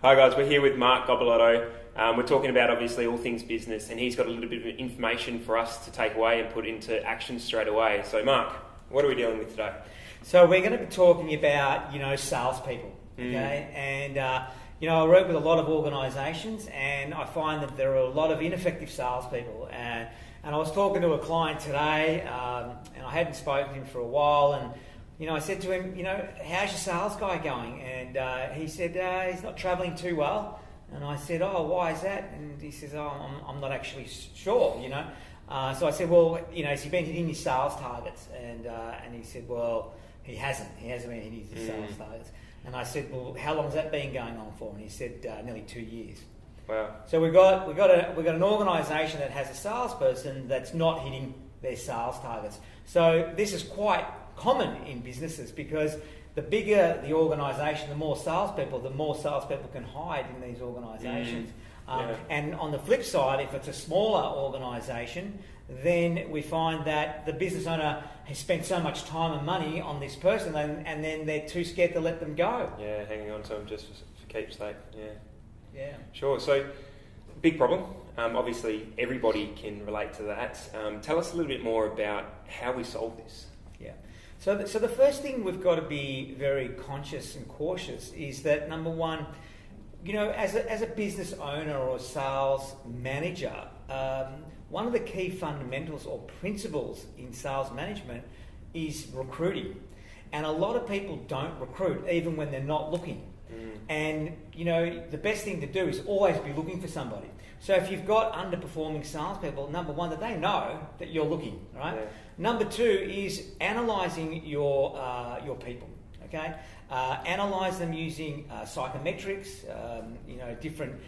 Hi guys, we're here with Mark Garbelotto. We're talking about obviously all things business, and he's got a little bit of information for us to take away and put into action straight away. So Mark, what are we dealing with today? So we're going to be talking about, salespeople, okay? And, I work with a lot of organisations, and I find that there are a lot of ineffective salespeople. And I was talking to a client today, and I hadn't spoken to him for a while, and I said to him, how's your sales guy going? And he said, he's not travelling too well. And I said, oh, why is that? And he says, oh, I'm not actually sure, So I said, well, has he been hitting his sales targets? And he said, well, he hasn't. He hasn't been hitting his sales targets. And I said, well, how long has that been going on for? And he said, nearly 2 years. Wow. So we've got an organisation that has a salesperson that's not hitting their sales targets. So this is quite common in businesses, because the bigger the organisation, the more salespeople can hide in these organisations. And on the flip side, if it's a smaller organisation, then we find that the business owner has spent so much time and money on this person, and then they're too scared to let them go. Yeah, hanging on to them just for keepsake. Yeah. Sure. So, big problem. Obviously, everybody can relate to that. Tell us a little bit more about how we solve this. Yeah. So the first thing we've got to be very conscious and cautious is that, number one, as a business owner or a sales manager, one of the key fundamentals or principles in sales management is recruiting. And a lot of people don't recruit, even when they're not looking. And, the best thing to do is always be looking for somebody. So if you've got underperforming salespeople, number one, that they know that you're looking, right? Yeah. Number two is analysing your people, okay? Analyse them using psychometrics, different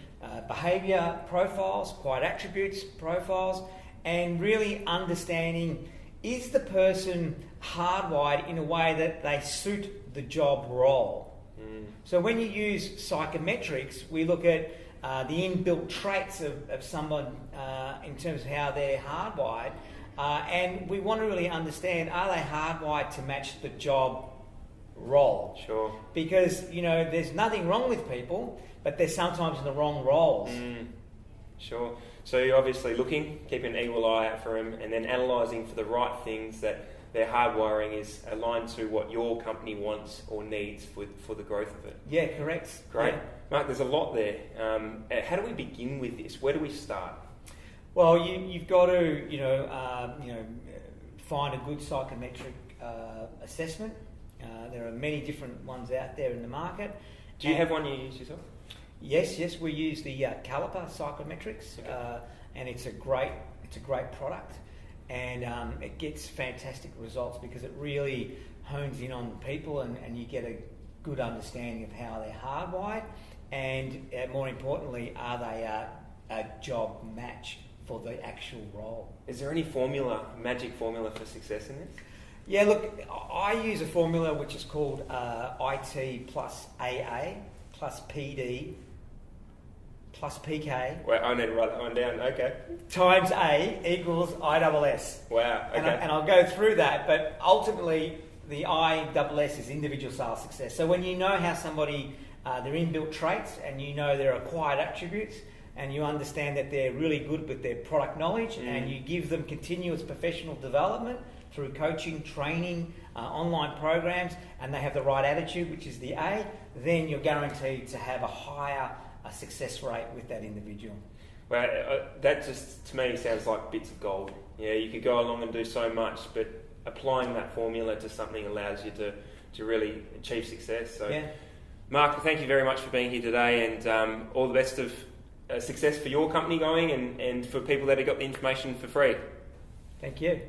behaviour profiles, quiet attributes profiles, and really understanding, is the person hardwired in a way that they suit the job role? So when you use psychometrics, we look at the inbuilt traits of someone in terms of how they're hardwired, and we want to really understand, are they hardwired to match the job role? Sure. Because, there's nothing wrong with people, but they're sometimes in the wrong roles. Sure. So you're obviously looking, keeping an eagle eye out for them, and then analysing for the right things that their hardwiring is aligned to what your company wants or needs for the growth of it. Yeah, correct. Great. Yeah. Mark, there's a lot there. How do we begin with this? Where do we start? Well, you've got to, find a good psychometric assessment. There are many different ones out there in the market. Do you have one you use yourself? Yes, we use the Caliper Psychometrics, okay. And it's a great product, and it gets fantastic results because it really hones in on people, and you get a good understanding of how they're hardwired, and more importantly, are they a job match for the actual role? Is there any magic formula for success in this? Yeah, look, I use a formula which is called IT plus AA plus PD plus PK. Wait, I need to write that one down. Okay. Times A equals ISS. Wow. Okay. And I'll go through that, but ultimately the ISS is individual sales success. So when you know how somebody, their inbuilt traits, and their acquired attributes, and you understand that they're really good with their product knowledge, and you give them continuous professional development through coaching, training, online programs, and they have the right attitude, which is the A, then you're guaranteed to have a higher success rate with that individual. Well, that just, to me, sounds like bits of gold. Yeah, you could go along and do so much, but applying that formula to something allows you to really achieve success. So, yeah. Mark, thank you very much for being here today, and all the best of success for your company going, and for people that have got the information for free. Thank you.